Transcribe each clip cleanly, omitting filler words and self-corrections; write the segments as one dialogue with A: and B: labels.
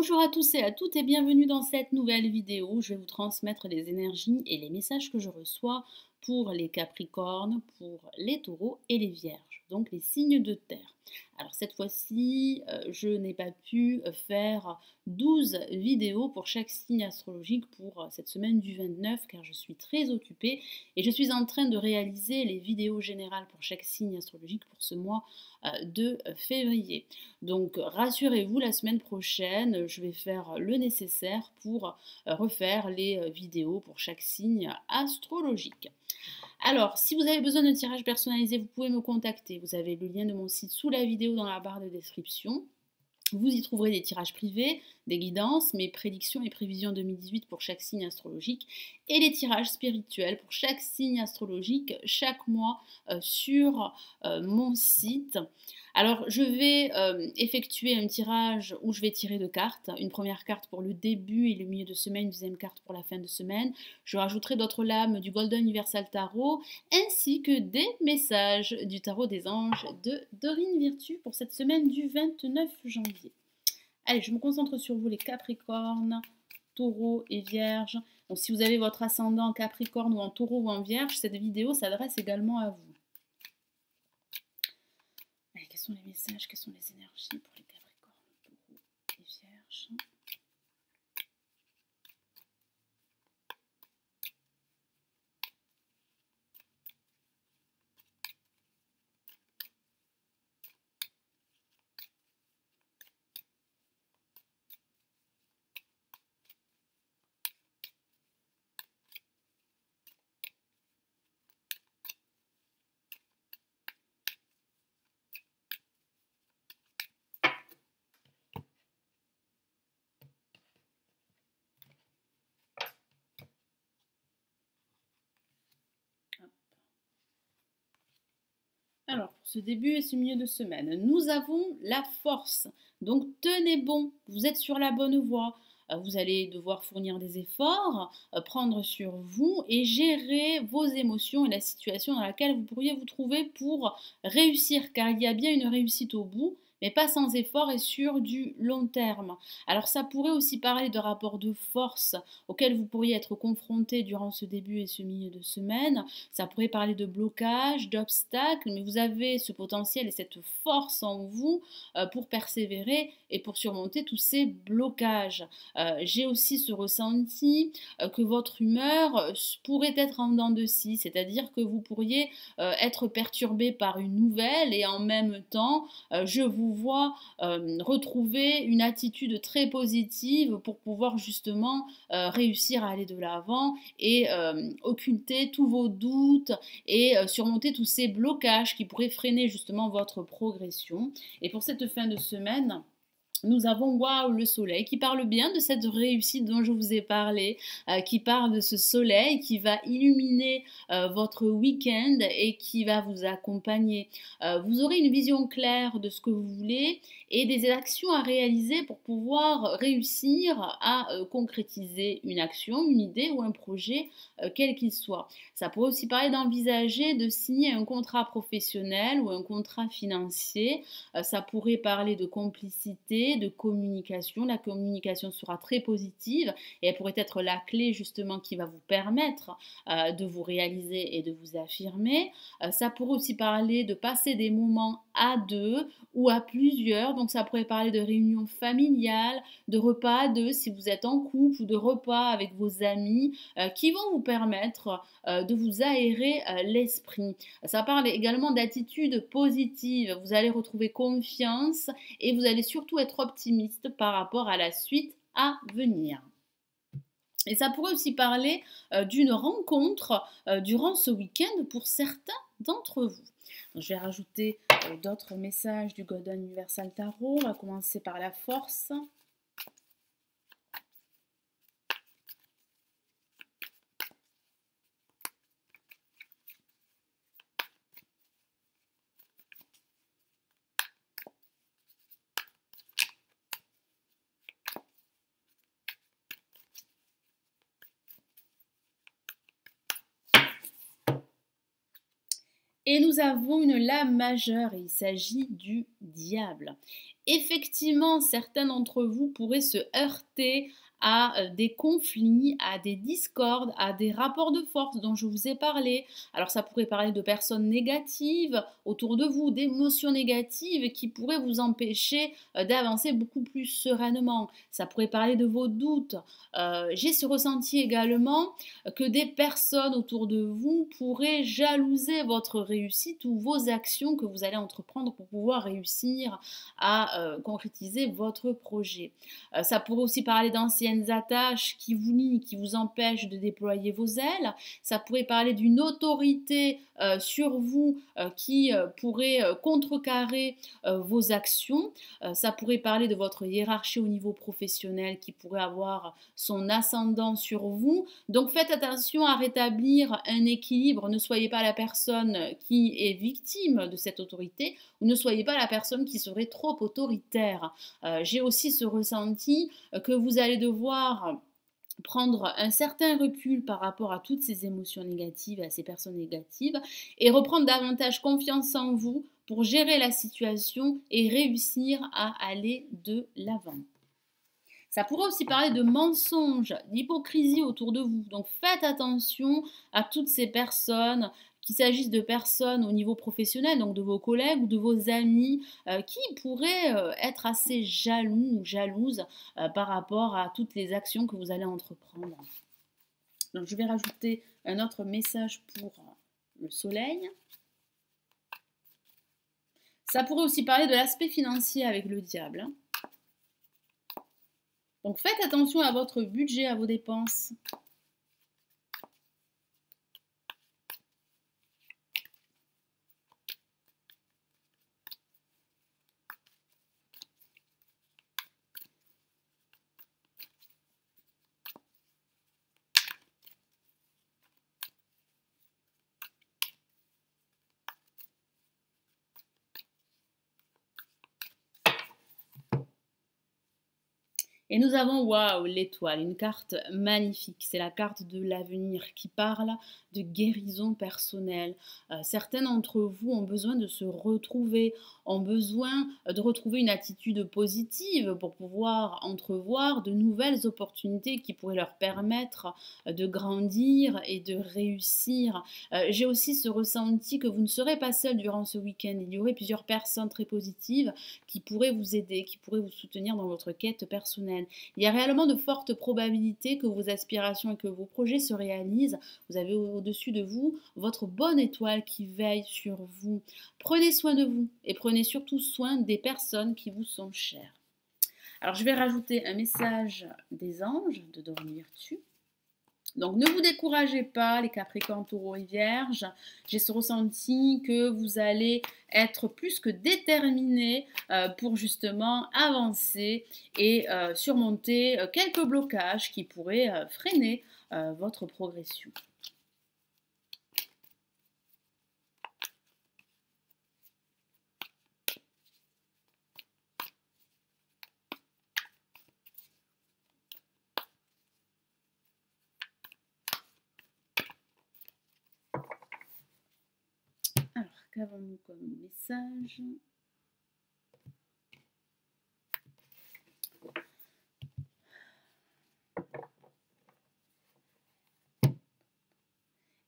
A: Bonjour à tous et à toutes et bienvenue dans cette nouvelle vidéo. Je vais vous transmettre les énergies et les messages que je reçois pour les Capricornes, pour les Taureaux et les Vierges, donc les signes de terre. Alors cette fois-ci, je n'ai pas pu faire 12 vidéos pour chaque signe astrologique pour cette semaine du 29 car je suis très occupée et je suis en train de réaliser les vidéos générales pour chaque signe astrologique pour ce mois de février. Donc rassurez-vous, la semaine prochaine, je vais faire le nécessaire pour refaire les vidéos pour chaque signe astrologique. Alors, si vous avez besoin d'un tirage personnalisé, vous pouvez me contacter. Vous avez le lien de mon site sous la vidéo dans la barre de description. Vous y trouverez des tirages privés, des guidances, mes prédictions et prévisions 2018 pour chaque signe astrologique et les tirages spirituels pour chaque signe astrologique chaque mois sur mon site. Alors, je vais effectuer un tirage où je vais tirer deux cartes. Une première carte pour le début et le milieu de semaine, une deuxième carte pour la fin de semaine. Je rajouterai d'autres lames du Golden Universal Tarot ainsi que des messages du Tarot des Anges de Dorine Virtue pour cette semaine du 29 janvier. Allez, je me concentre sur vous les Capricornes, Taureaux et Vierges. Donc si vous avez votre ascendant en Capricorne ou en Taureau ou en Vierge, cette vidéo s'adresse également à vous. Allez, quels sont les messages, quelles sont les énergies pour les Capricornes, Taureaux et Vierges? Alors, pour ce début et ce milieu de semaine, nous avons la force. Donc, tenez bon, vous êtes sur la bonne voie. Vous allez devoir fournir des efforts, prendre sur vous et gérer vos émotions et la situation dans laquelle vous pourriez vous trouver pour réussir, car il y a bien une réussite au bout, mais pas sans effort et sur du long terme. Alors ça pourrait aussi parler de rapports de force auxquels vous pourriez être confronté durant ce début et ce milieu de semaine. Ça pourrait parler de blocage, d'obstacles, mais vous avez ce potentiel et cette force en vous pour persévérer et pour surmonter tous ces blocages. J'ai aussi ce ressenti que votre humeur pourrait être en dents de scie, c'est-à-dire que vous pourriez être perturbé par une nouvelle et en même temps, je vous vois retrouver une attitude très positive pour pouvoir justement réussir à aller de l'avant et occulter tous vos doutes et surmonter tous ces blocages qui pourraient freiner justement votre progression. Et pour cette fin de semaine, nous avons Waouh le soleil qui parle bien de cette réussite dont je vous ai parlé, qui parle de ce soleil qui va illuminer votre week-end et qui va vous accompagner. Vous aurez une vision claire de ce que vous voulez et des actions à réaliser pour pouvoir réussir à concrétiser une action, une idée ou un projet, quel qu'il soit. Ça pourrait aussi parler d'envisager de signer un contrat professionnel ou un contrat financier. Ça pourrait parler de complicité, de communication. La communication sera très positive et elle pourrait être la clé justement qui va vous permettre de vous réaliser et de vous affirmer. Ça pourrait aussi parler de passer des moments à deux ou à plusieurs. Donc ça pourrait parler de réunions familiales, de repas à deux si vous êtes en couple ou de repas avec vos amis qui vont vous permettre de vous aérer l'esprit. Ça parle également d'attitude positive. Vous allez retrouver confiance et vous allez surtout être optimiste par rapport à la suite à venir. Et ça pourrait aussi parler d'une rencontre durant ce week-end pour certains d'entre vous. Donc, je vais rajouter d'autres messages du Golden Universal Tarot. On va commencer par la force. Et nous avons une lame majeure et il s'agit du diable. effectivement, certains d'entre vous pourraient se heurter à des conflits, à des discordes, à des rapports de force dont je vous ai parlé. Alors ça pourrait parler de personnes négatives autour de vous, d'émotions négatives qui pourraient vous empêcher d'avancer beaucoup plus sereinement. Ça pourrait parler de vos doutes. J'ai ce ressenti également que des personnes autour de vous pourraient jalouser votre réussite ou vos actions que vous allez entreprendre pour pouvoir réussir à concrétiser votre projet. Ça pourrait aussi parler d'anciennes attaches qui vous lient, qui vous empêchent de déployer vos ailes. Ça pourrait parler d'une autorité sur vous qui pourrait contrecarrer vos actions. Ça pourrait parler de votre hiérarchie au niveau professionnel qui pourrait avoir son ascendant sur vous. Donc faites attention à rétablir un équilibre. Ne soyez pas la personne qui est victime de cette autorité ou ne soyez pas la personne qui serait trop autoritaire. J'ai aussi ce ressenti que vous allez devoir prendre un certain recul par rapport à toutes ces émotions négatives et à ces personnes négatives et reprendre davantage confiance en vous pour gérer la situation et réussir à aller de l'avant. Ça pourrait aussi parler de mensonges, d'hypocrisie autour de vous. Donc faites attention à toutes ces personnes, qu'il s'agisse de personnes au niveau professionnel, donc de vos collègues ou de vos amis, qui pourraient être assez jaloux ou jalouses par rapport à toutes les actions que vous allez entreprendre. Donc je vais rajouter un autre message pour le soleil. Ça pourrait aussi parler de l'aspect financier avec le diable. Donc faites attention à votre budget, à vos dépenses. Et nous avons, waouh, l'étoile, une carte magnifique. C'est la carte de l'avenir qui parle de guérison personnelle. Certains d'entre vous ont besoin de se retrouver, ont besoin de retrouver une attitude positive pour pouvoir entrevoir de nouvelles opportunités qui pourraient leur permettre de grandir et de réussir. J'ai aussi ce ressenti que vous ne serez pas seul durant ce week-end. Il y aurait plusieurs personnes très positives qui pourraient vous aider, qui pourraient vous soutenir dans votre quête personnelle. Il y a réellement de fortes probabilités que vos aspirations et que vos projets se réalisent. Vous avez au-dessus de vous votre bonne étoile qui veille sur vous. Prenez soin de vous et prenez surtout soin des personnes qui vous sont chères. Alors je vais rajouter un message des anges de dormir dessus. Donc ne vous découragez pas les Capricornes, Taureaux et Vierges. J'ai ce ressenti que vous allez être plus que déterminés pour justement avancer et surmonter quelques blocages qui pourraient freiner votre progression. Alors, qu'avons-nous comme message ?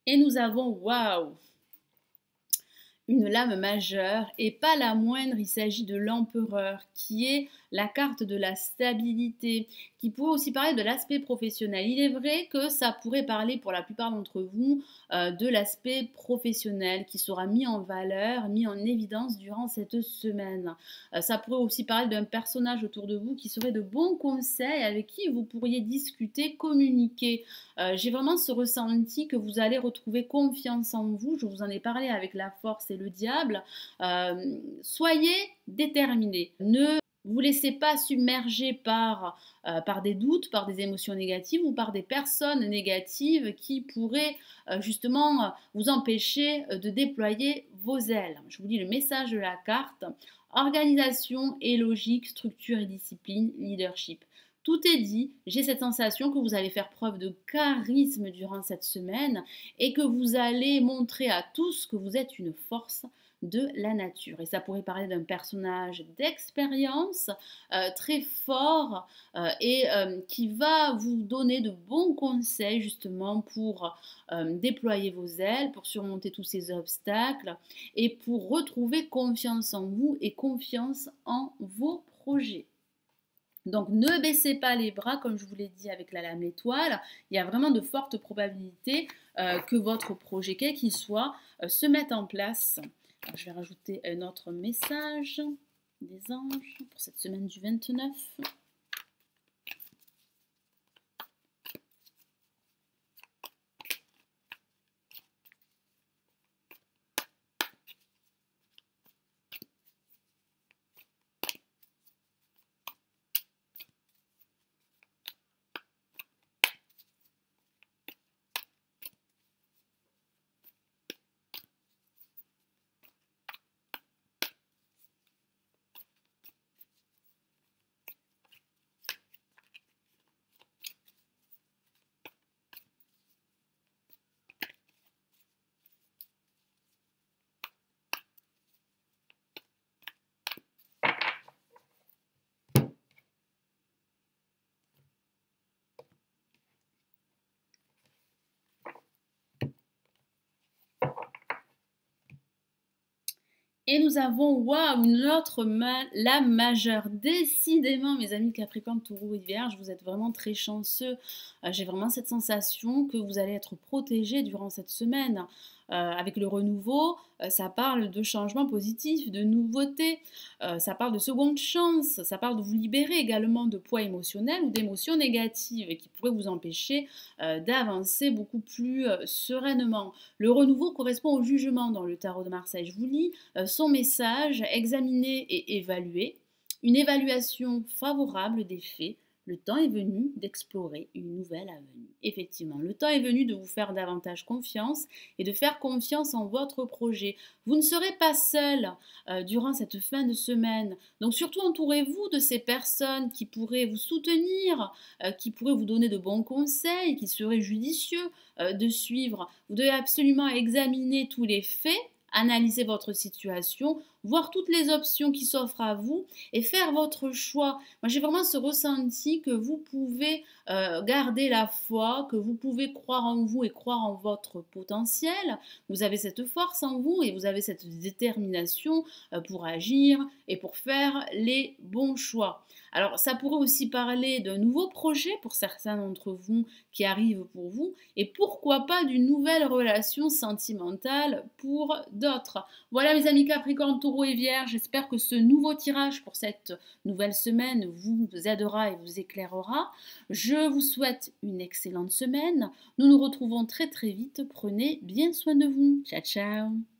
A: Et nous avons, waouh, une lame majeure et pas la moindre, il s'agit de l'empereur qui est la carte de la stabilité, qui pourrait aussi parler de l'aspect professionnel. Il est vrai que ça pourrait parler pour la plupart d'entre vous de l'aspect professionnel qui sera mis en valeur, mis en évidence durant cette semaine. Ça pourrait aussi parler d'un personnage autour de vous qui serait de bons conseils, avec qui vous pourriez discuter, communiquer. J'ai vraiment ce ressenti que vous allez retrouver confiance en vous. Je vous en ai parlé avec la force et le diable. Soyez déterminés. Ne vous laissez pas submerger par des doutes, par des émotions négatives ou par des personnes négatives qui pourraient justement vous empêcher de déployer vos ailes. Je vous dis le message de la carte. Organisation et logique, structure et discipline, leadership. Tout est dit, j'ai cette sensation que vous allez faire preuve de charisme durant cette semaine et que vous allez montrer à tous que vous êtes une force de la nature. Et ça pourrait parler d'un personnage d'expérience très fort et qui va vous donner de bons conseils justement pour déployer vos ailes, pour surmonter tous ces obstacles et pour retrouver confiance en vous et confiance en vos projets. Donc ne baissez pas les bras, comme je vous l'ai dit avec la lame étoile. Il y a vraiment de fortes probabilités que votre projet, quel qu'il soit, se mette en place. Alors, je vais rajouter un autre message des anges pour cette semaine du 29. Et nous avons, waouh, une autre lame majeure. Décidément, mes amis Capricorne, Taureau et Vierge, vous êtes vraiment très chanceux. J'ai vraiment cette sensation que vous allez être protégés durant cette semaine. Avec le renouveau, ça parle de changements positifs, de nouveautés, ça parle de seconde chance, ça parle de vous libérer également de poids émotionnel ou d'émotions négatives qui pourraient vous empêcher d'avancer beaucoup plus sereinement. Le renouveau correspond au jugement dans le tarot de Marseille. Je vous lis son message: examiner et évaluer, une évaluation favorable des faits. Le temps est venu d'explorer une nouvelle avenue. Effectivement, le temps est venu de vous faire davantage confiance et de faire confiance en votre projet. Vous ne serez pas seul durant cette fin de semaine. Donc surtout entourez-vous de ces personnes qui pourraient vous soutenir, qui pourraient vous donner de bons conseils, qui seraient judicieux de suivre. Vous devez absolument examiner tous les faits, analyser votre situation, voir toutes les options qui s'offrent à vous et faire votre choix. Moi, j'ai vraiment ce ressenti que vous pouvez garder la foi, que vous pouvez croire en vous et croire en votre potentiel. Vous avez cette force en vous et vous avez cette détermination pour agir et pour faire les bons choix. Alors, ça pourrait aussi parler d'un nouveau projet pour certains d'entre vous qui arrive pour vous et pourquoi pas d'une nouvelle relation sentimentale pour d'autres. Voilà mes amis Capricorne, Taureau et Vierge, j'espère que ce nouveau tirage pour cette nouvelle semaine vous aidera et vous éclairera. Je vous souhaite une excellente semaine. Nous nous retrouvons très très vite. Prenez bien soin de vous. Ciao ciao.